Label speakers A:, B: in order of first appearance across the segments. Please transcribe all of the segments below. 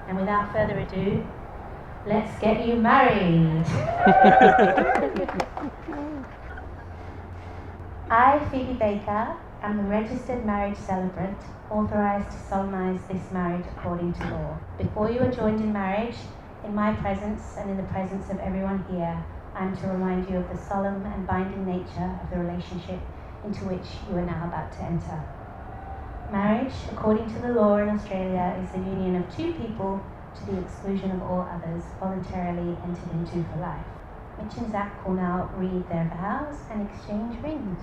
A: And without further ado, let's get you married. I, Phoebe Baker, am the registered marriage celebrant authorised to solemnise this marriage according to law. Before you are joined in marriage, in my presence and in the presence of everyone here, I am to remind you of the solemn and binding nature of the relationship into which you are now about to enter. Marriage, according to the law in Australia, is the union of two people to the exclusion of all others, voluntarily entered into for life. Mitch and Zach will now read their vows and exchange rings.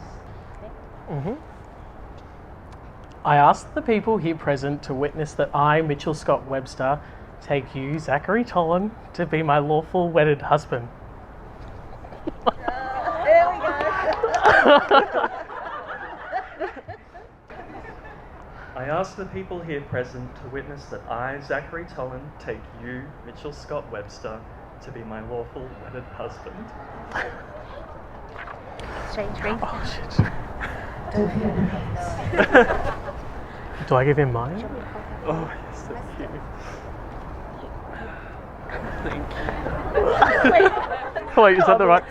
B: I ask the people here present to witness that I, Mitchell Scott Webster, take you, Zachary Tolan, to be my lawful wedded husband.
C: There we go.
D: I ask the people here present to witness that I, Zachary Tolan, take you, Mitchell Scott Webster, to be my lawful wedded husband.
C: Exchange ring.
B: Oh shit. Do I give him mine?
D: Oh, yes, thank you.
B: Wait, is that the right?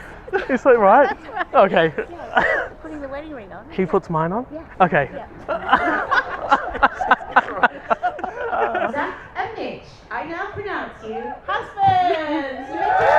B: Is that right?
C: That's right.
B: Okay.
C: Yeah, putting the wedding ring on.
B: He puts mine on?
C: Yeah.
B: Okay.
C: Yeah.
A: Zach and Mitch, I now pronounce you husbands. You may